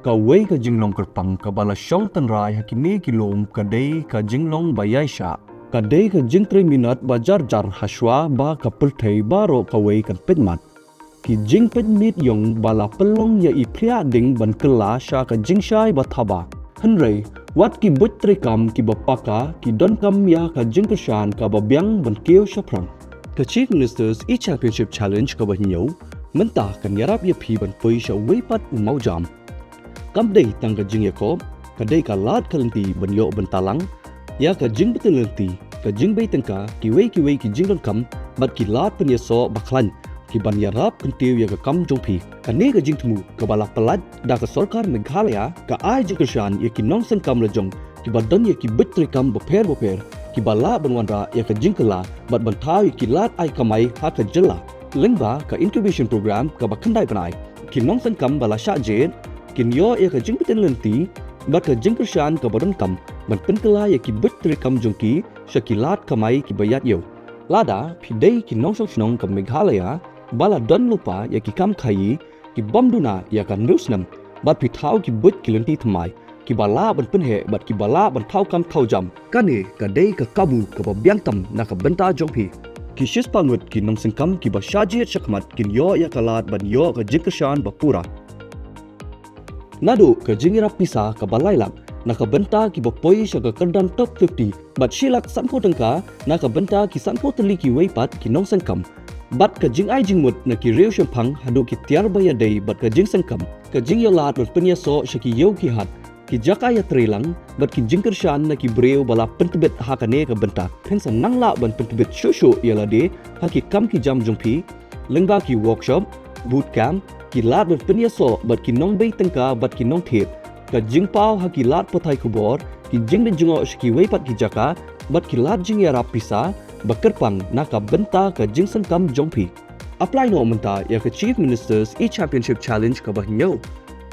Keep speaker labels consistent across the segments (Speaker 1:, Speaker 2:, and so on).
Speaker 1: Kawai ka jinglong kerpang ka bala syong tanrai hakine kilom kadai ka jinglong bayai sya. Kadai ka jing 3 minit bajar jar haswa ba ka pertai baro kawai kan pedmat. Ki jing pedmit yong bala pelong ya i pria ding ban kela sya ka jing syai bataba. Henry, wat ki but trikam ki bapaka ki don kam ya ka jing keshan ka babyang ban keo syaprang. Ka Chief Minister's E-Championship Challenge ka bahinyaw, mentah kan yarap ya pi ban pui sya weipat umau jam. Kam day tang ka jing yakob, ka day ka lad kalenti ban yo ban talang, ya ka jing betelenti, ka jing bay tangka ki wei ki jing don kam, bat ki lad pen yaso baklan, ki ban yarap kentiu ya ka kam jong pi. Ka ne ka jing temu, ka bala pelad, da ka Sarkar Meghalaya, ka ai jing keshan ya ki nong sen kam lejong, ki badan ya ki betri kam beper, ki bala ban wandra ya ka jing kela, bat ban tau ya ki lad ai kamai ha ka jela. Lengba ka incubation program ka bakandai panai, ki nong sen kam bala syak jen, kin yo ya ka jing beten lenti, bat ka jing keshan ka badan kam, ban penkela ya ki betri kam jongki, syakilat kamai ki bayat yo. Lada, pidai ki nong senong ka Meghalaya, bala don lupa ya ki kam kayi, ki bomduna ya ka nusnam, bat pitau ki but ki lenti temai, ki bala ban penhe, bat ki bala ban tau kam tau jam. Kane, ka day ka kamu ka babyang tam na ka benta jongpi. Ki shis pangut ki nong sengkam ki ba syajiat syakmat kin yo ya kalat ban yo ka jing keshan bapura. Nadu ka jingirap pisa ka balailang na ka benta ki bapoi sya ka kerdan top 50 bat shilak sanpo tengka na ka benta ki sanpo teli ki weipat ki nong sengkam bat ka jing ai jing mut na ki reu syempang hadu ki tiar baya day bat ka jing sengkam ka jing yo lat bat penya so sya ki yo ki hat ki jaka ya trilang bat ki jing kershan na ki breu bala pentebet ha ka ne ka benta pen sanang la ban pentebet shushu yala de ha ki kam ki jam jongpi lengba ki workshop bootcamp ki lat bat penya so bat ki nong bay tengka bat ki nong thiet ka jing pau ha ki lat patai kubor ki jing den jungo ki weipat ki jaka bat ki lat jing ya rapisa bakerpang na ka benta ka jing sengkam jongpi. Apply no menta ya ka Chief Minister's E-Championship Challenge ka bahinyo.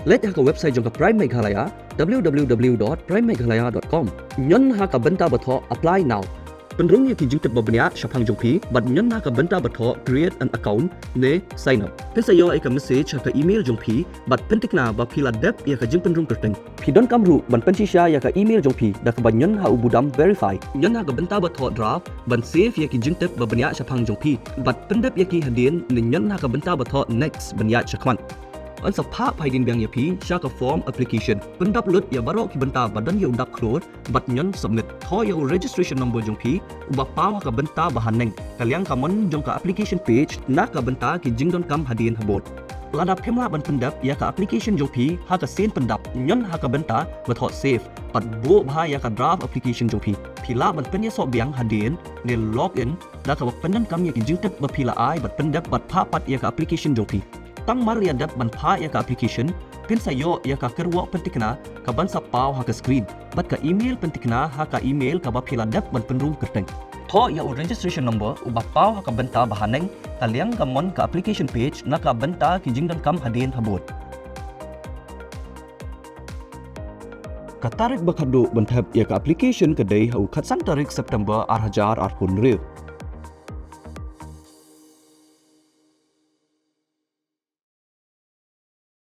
Speaker 1: Let ha ka website jong ka Prime Meghalaya www.primemeghalaya.com. Nyon ha ka benta batho apply now. Penrung ya ki jing tet babniat syapang jongpi bat nyon ha ka benta batho create an account ne sign up. Pensa yo ai ka message ha ka email jongpi bat pentikna ba pila dep ya ka jing penrung kerteng. Pi don kamru ban pensisya ya ka email jongpi da ka banyon ha ubudam verify. Nyon ha ka benta batho draft ban save ya ki jing tet babniat syapang jongpi bat pendep ya ki hadin ne nyon ha ka benta batho next baniat syakwan. An sa pa paidin biang ya pi sya ka form application pendap lut ya baro ki benta badan ya undap klod bat nyon submit tho ya registration number jong pi uba pa ka benta bahaneng kaliang ka mon jong ka application page na ka benta ki jingdon kam hadin habot lada phemla ban pendap ya ka application jong pi ha ka sen pendap nyon ha ka benta bat hot save pat bo bha ya ka draft application jong pi pila ban penya so biang hadin ne login da ka pendan kam ya ki jingtet ba pila ai bat pendap bat pa pat ya ka application jong pi tang maria dap ban pha ya ka application pin sayo ya ka kerwa pentikna ka ban sa pau ha ka screen bat ka email pentikna ha ka email ka ba phila dap ban penrung kerteng tho ya registration number uba pau ha ka benta bahaneng kaliang ka mon ka application page na ka benta ki jingdan kam hadin habot ka tarik bakado ban thap ya ka application ka day ha khat sang tarik September 2024